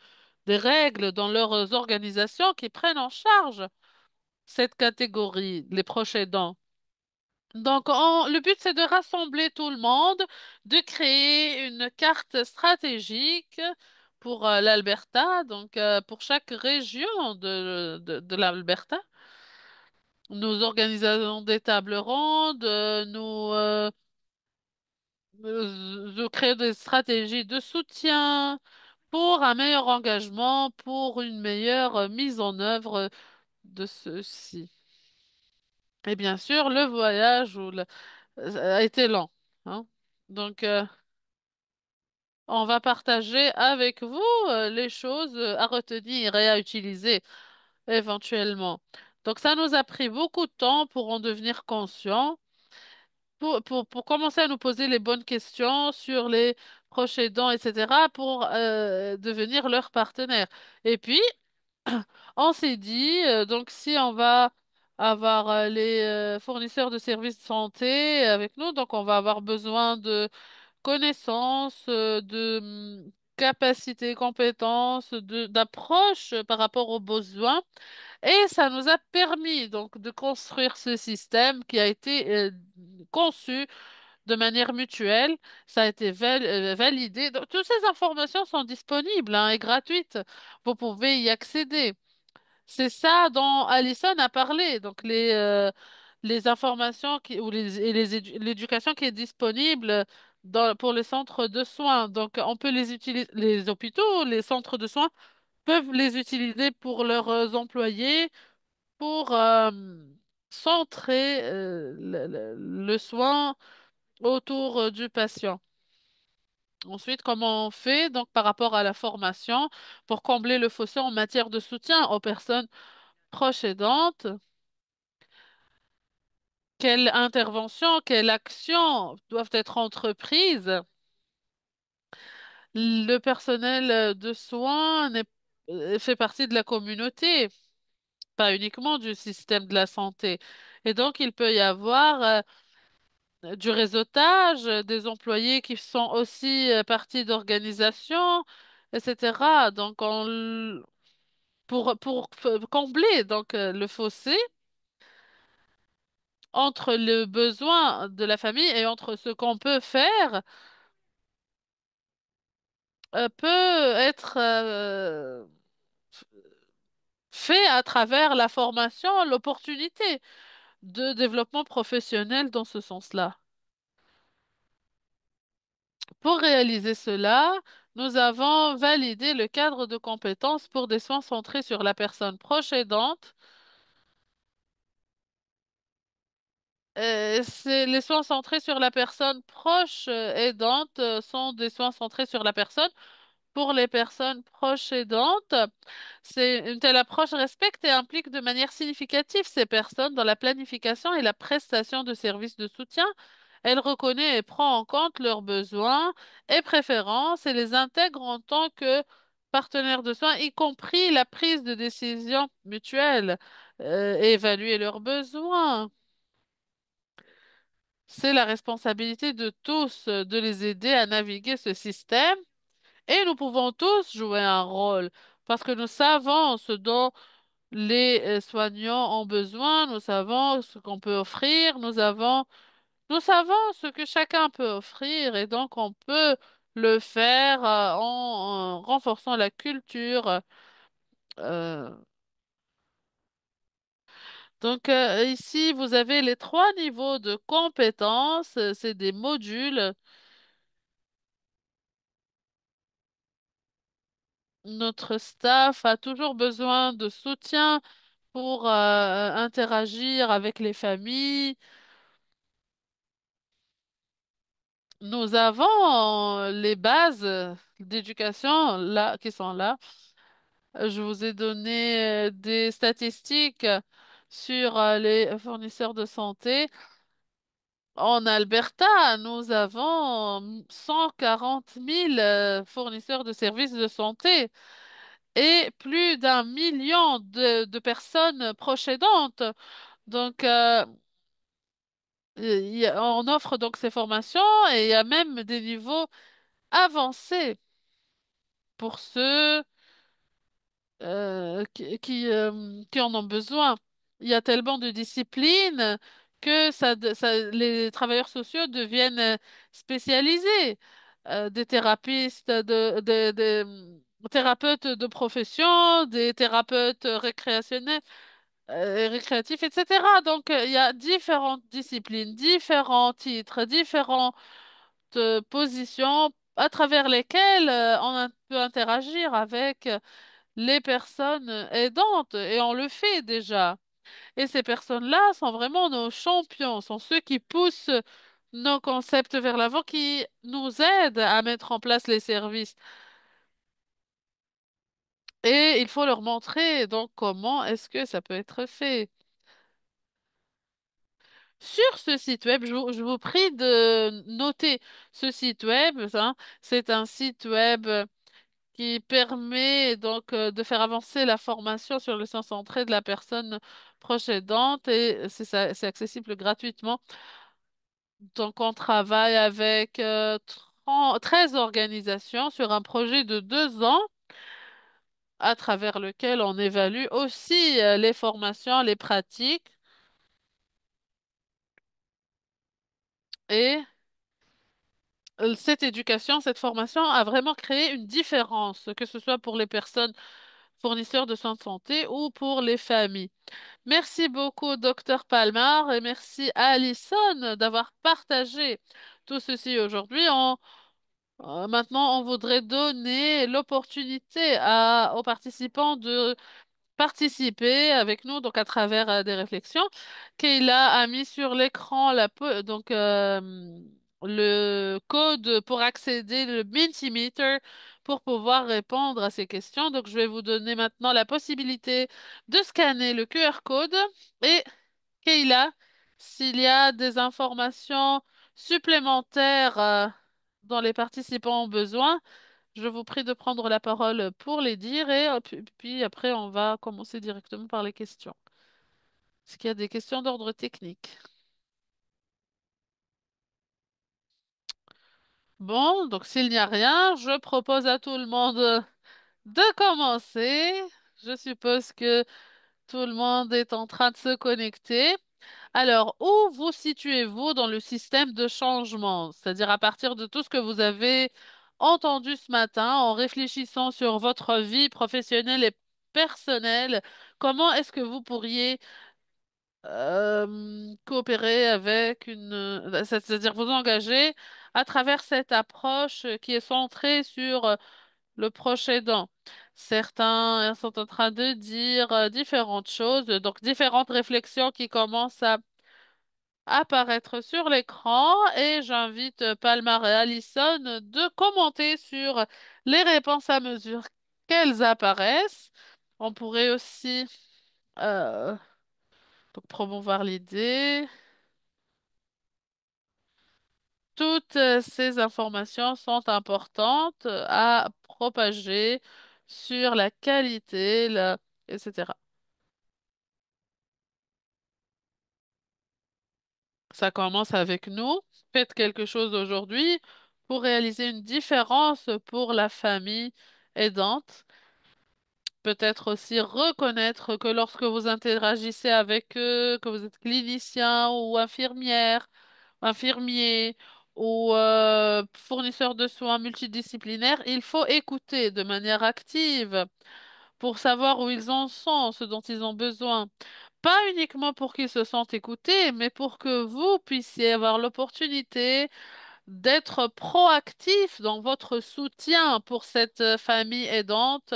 des règles dans leurs organisations qui prennent en charge cette catégorie, les proches aidants. Donc, le but, c'est de rassembler tout le monde, de créer une carte stratégique pour l'Alberta, donc pour chaque région de l'Alberta. Nous organisons des tables rondes, nous créons des stratégies de soutien pour un meilleur engagement, pour une meilleure mise en œuvre de ceci. Et bien sûr, le voyage a été lent, hein. Donc, on va partager avec vous les choses à retenir et à utiliser éventuellement. Donc, ça nous a pris beaucoup de temps pour en devenir conscients, pour commencer à nous poser les bonnes questions sur les proches aidants, etc., pour devenir leur partenaire. Et puis, on s'est dit, donc, si on va avoir les fournisseurs de services de santé avec nous, donc on va avoir besoin de connaissances, capacités, compétences, d'approche par rapport aux besoins. Et ça nous a permis donc de construire ce système qui a été conçu de manière mutuelle. Ça a été validé. Donc, toutes ces informations sont disponibles, hein, et gratuites. Vous pouvez y accéder. C'est ça dont Alison a parlé. Donc, les informations ou l'éducation qui est disponible pour les centres de soins. Donc, on peut les utiliser, les hôpitaux, les centres de soins peuvent les utiliser pour leurs employés, pour centrer le soin autour du patient. Ensuite, comment on fait donc par rapport à la formation pour combler le fossé en matière de soutien aux personnes proches aidantes? Quelle intervention, quelle action doivent être entreprises? Le personnel de soins fait partie de la communauté, pas uniquement du système de la santé. Et donc, il peut y avoir du réseautage, des employés qui sont aussi partie d'organisations, etc. Donc, combler donc le fossé entre le besoin de la famille et entre ce qu'on peut faire, peut être fait à travers la formation, l'opportunité de développement professionnel dans ce sens-là. Pour réaliser cela, nous avons validé le cadre de compétences pour des soins centrés sur la personne proche aidante. Les soins centrés sur la personne proche aidante sont des soins centrés sur la personne. Pour les personnes proches aidantes, une telle approche respecte et implique de manière significative ces personnes dans la planification et la prestation de services de soutien. Elle reconnaît et prend en compte leurs besoins et préférences et les intègre en tant que partenaires de soins, y compris la prise de décision mutuelle, et évaluer leurs besoins. C'est la responsabilité de tous de les aider à naviguer ce système et nous pouvons tous jouer un rôle parce que nous savons ce dont les soignants ont besoin, nous savons ce qu'on peut offrir, nous savons ce que chacun peut offrir et donc on peut le faire en renforçant la culture. euh. Ici, vous avez les trois niveaux de compétences, c'est des modules. Notre staff a toujours besoin de soutien pour interagir avec les familles. Nous avons les bases d'éducation là qui sont là. Je vous ai donné des statistiques sur les fournisseurs de santé. En Alberta, nous avons 140 000 fournisseurs de services de santé et plus d'1 million de personnes proches aidantes. Donc, on offre donc ces formations et il y a même des niveaux avancés pour ceux qui en ont besoin. Il y a tellement de disciplines que les travailleurs sociaux deviennent spécialisés. Des thérapeutes thérapeutes de profession, des thérapeutes récréationnels, récréatifs, etc. Donc, il y a différentes disciplines, différents titres, différentes positions à travers lesquelles peut interagir avec les personnes aidantes, et on le fait déjà. Et ces personnes-là sont vraiment nos champions, sont ceux qui poussent nos concepts vers l'avant, qui nous aident à mettre en place les services. Et il faut leur montrer donc comment est-ce que ça peut être fait. Sur ce site web, je vous prie de noter ce site web, hein. C'est un site web qui permet donc de faire avancer la formation sur le sens centré de la personne proche aidante et c'est accessible gratuitement. Donc, on travaille avec 13 organisations sur un projet de 2 ans à travers lequel on évalue aussi les formations, les pratiques et cette éducation, cette formation a vraiment créé une différence, que ce soit pour les personnes fournisseurs de soins de santé ou pour les familles. Merci beaucoup, Docteur Palmar, et merci à Alison d'avoir partagé tout ceci aujourd'hui. Maintenant, on voudrait donner l'opportunité aux participants de participer avec nous, donc à travers des réflexions. Kayla a mis sur l'écran le code pour accéder le Mentimeter pour pouvoir répondre à ces questions. Donc, je vais vous donner maintenant la possibilité de scanner le QR code et Kayla, s'il y a des informations supplémentaires dont les participants ont besoin, je vous prie de prendre la parole pour les dire et puis après on va commencer directement par les questions. Est-ce qu'il y a des questions d'ordre technique? Bon, donc s'il n'y a rien, je propose à tout le monde de commencer. Je suppose que tout le monde est en train de se connecter. Alors, où vous situez-vous dans le système de changement? C'est-à-dire à partir de tout ce que vous avez entendu ce matin, en réfléchissant sur votre vie professionnelle et personnelle, comment est-ce que vous pourriez coopérer avec c'est-à-dire vous engager à travers cette approche qui est centrée sur le proche aidant? Certains sont en train de dire différentes choses, donc différentes réflexions qui commencent à apparaître sur l'écran et j'invite Palmar et Allison de commenter sur les réponses à mesure qu'elles apparaissent. On pourrait aussi euh, donc promouvoir l'idée. Toutes ces informations sont importantes à propager sur la qualité, etc. Ça commence avec nous. Faites quelque chose aujourd'hui pour réaliser une différence pour la famille aidante. Peut-être aussi reconnaître que lorsque vous interagissez avec eux, que vous êtes clinicien ou infirmière, infirmier ou fournisseur de soins multidisciplinaires, il faut écouter de manière active pour savoir où ils en sont, ce dont ils ont besoin. Pas uniquement pour qu'ils se sentent écoutés, mais pour que vous puissiez avoir l'opportunité d'être proactif dans votre soutien pour cette famille aidante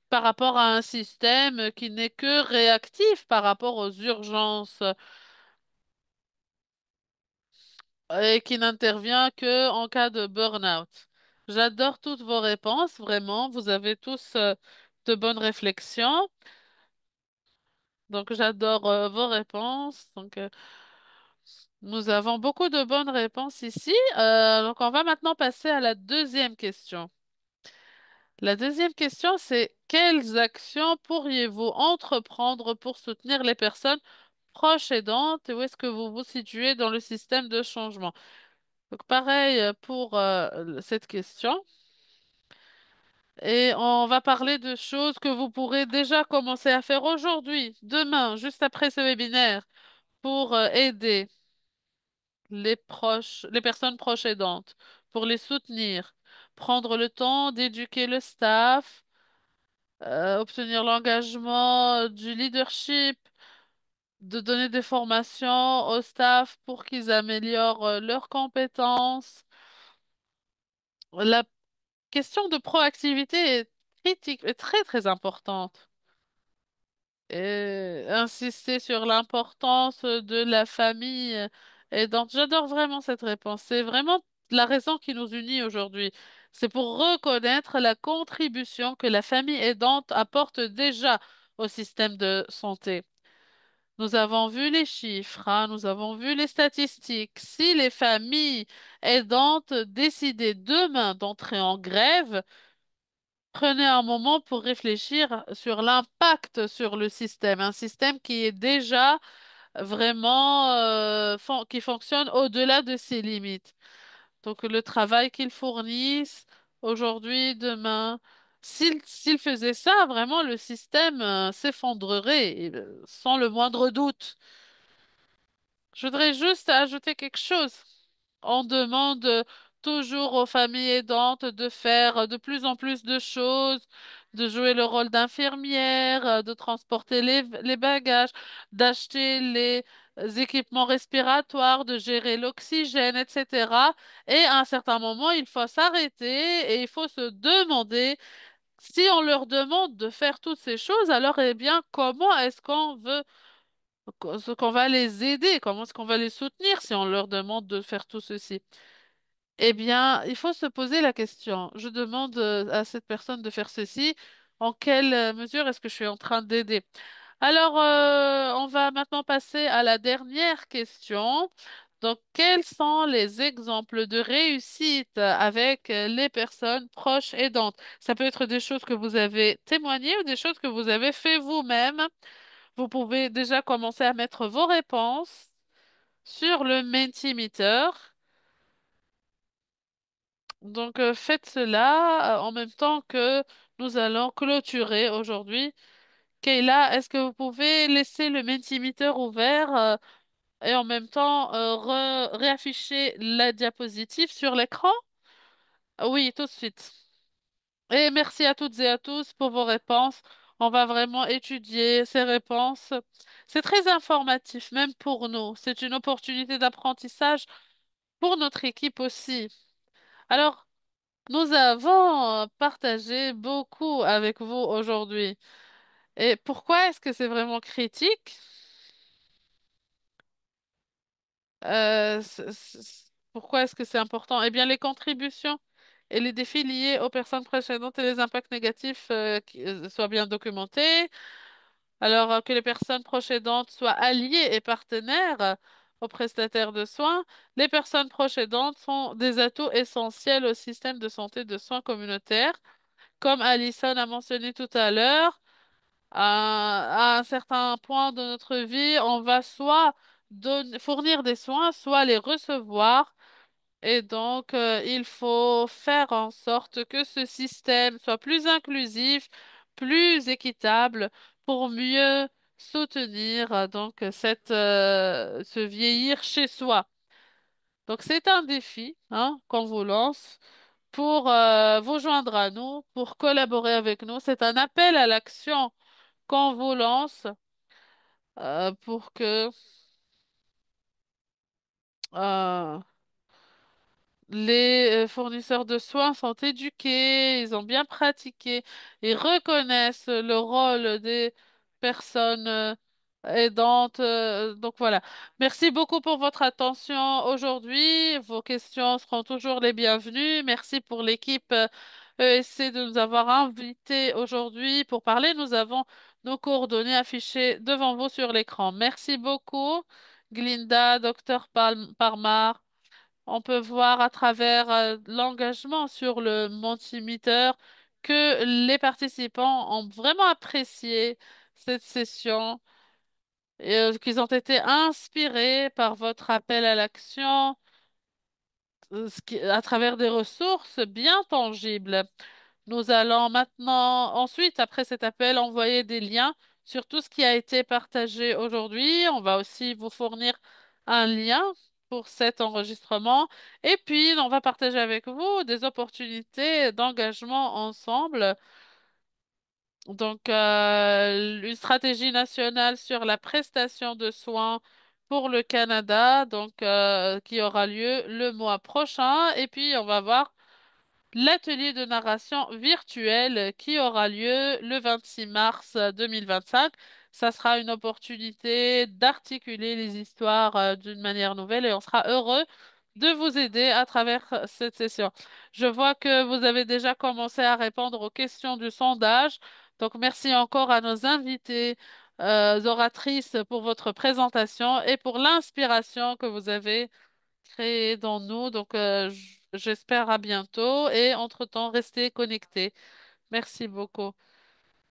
par rapport à un système qui n'est que réactif par rapport aux urgences et qui n'intervient que en cas de burn-out. J'adore toutes vos réponses, vraiment. Vous avez tous de bonnes réflexions. Donc, j'adore vos réponses. Donc, nous avons beaucoup de bonnes réponses ici. Donc, on va maintenant passer à la deuxième question. La deuxième question, c'est quelles actions pourriez-vous entreprendre pour soutenir les personnes proches aidantes et où est-ce que vous vous situez dans le système de changement? Donc, pareil pour cette question. Et on va parler de choses que vous pourrez déjà commencer à faire aujourd'hui, demain, juste après ce webinaire, pour aider les personnes proches aidantes, pour les soutenir, prendre le temps d'éduquer le staff, obtenir l'engagement, du leadership, de donner des formations au staff pour qu'ils améliorent leurs compétences. La question de proactivité est critique, est très très importante. Et insister sur l'importance de la famille aidante. J'adore vraiment cette réponse. C'est vraiment la raison qui nous unit aujourd'hui. C'est pour reconnaître la contribution que la famille aidante apporte déjà au système de santé. Nous avons vu les chiffres, hein, nous avons vu les statistiques. Si les familles aidantes décidaient demain d'entrer en grève, prenez un moment pour réfléchir sur l'impact sur le système, un système qui est déjà vraiment qui fonctionne au-delà de ses limites. Donc le travail qu'ils fournissent aujourd'hui, demain, s'ils faisaient ça, vraiment le système s'effondrerait sans le moindre doute. Je voudrais juste ajouter quelque chose. On demande toujours aux familles aidantes de faire de plus en plus de choses, de jouer le rôle d'infirmière, de transporter les bagages, d'acheter les équipements respiratoires, de gérer l'oxygène, etc. Et à un certain moment, il faut s'arrêter et il faut se demander si on leur demande de faire toutes ces choses, alors eh bien, comment est-ce qu'on veut ce qu'on va les aider, comment est-ce qu'on va les soutenir si on leur demande de faire tout ceci? Eh bien, il faut se poser la question. Je demande à cette personne de faire ceci. En quelle mesure est-ce que je suis en train d'aider? Alors, on va maintenant passer à la dernière question. Donc, quels sont les exemples de réussite avec les personnes proches aidantes? Ça peut être des choses que vous avez témoignées ou des choses que vous avez fait vous-même. Vous pouvez déjà commencer à mettre vos réponses sur le Mentimeter. Donc, faites cela en même temps que nous allons clôturer aujourd'hui. Kayla, est-ce que vous pouvez laisser le Mentimeter ouvert et en même temps réafficher la diapositive sur l'écran? Oui, tout de suite. Et merci à toutes et à tous pour vos réponses. On va vraiment étudier ces réponses. C'est très informatif, même pour nous. C'est une opportunité d'apprentissage pour notre équipe aussi. Alors, nous avons partagé beaucoup avec vous aujourd'hui. Et pourquoi est-ce que c'est vraiment critique? Pourquoi est-ce que c'est important? Eh bien, les contributions et les défis liés aux personnes précédentes et les impacts négatifs soient bien documentés. Alors que les personnes proches aidantes soient alliées et partenaires aux prestataires de soins, les personnes proches aidantes sont des atouts essentiels au système de santé de soins communautaires comme Alison a mentionné tout à l'heure, à un certain point de notre vie, on va soit fournir des soins, soit les recevoir. Et donc, il faut faire en sorte que ce système soit plus inclusif, plus équitable pour mieux soutenir ce vieillir chez soi. Donc, c'est un défi hein, qu'on vous lance pour vous joindre à nous, pour collaborer avec nous. C'est un appel à l'action qu'on vous lance pour que euh, les fournisseurs de soins sont éduqués, ils ont bien pratiqué, ils reconnaissent le rôle des personnes aidantes. Donc voilà. Merci beaucoup pour votre attention aujourd'hui. Vos questions seront toujours les bienvenues. Merci pour l'équipe ESC de nous avoir invités aujourd'hui pour parler. Nous avons nos coordonnées affichées devant vous sur l'écran. Merci beaucoup, Glinda, Docteur Parmar. On peut voir à travers l'engagement sur le Mentimeter que les participants ont vraiment apprécié cette session et qu'ils ont été inspirés par votre appel à l'action à travers des ressources bien tangibles. Nous allons maintenant, ensuite, après cet appel, envoyer des liens sur tout ce qui a été partagé aujourd'hui. On va aussi vous fournir un lien pour cet enregistrement. Et puis, on va partager avec vous des opportunités d'engagement ensemble. Donc, une stratégie nationale sur la prestation de soins pour le Canada, qui aura lieu le mois prochain. Et puis, on va voir l'atelier de narration virtuelle qui aura lieu le 26 mars 2025. Ça sera une opportunité d'articuler les histoires d'une manière nouvelle et on sera heureux de vous aider à travers cette session. Je vois que vous avez déjà commencé à répondre aux questions du sondage. Donc, merci encore à nos invités oratrices pour votre présentation et pour l'inspiration que vous avez créée dans nous. Donc, j'espère à bientôt et entre-temps, restez connectés. Merci beaucoup.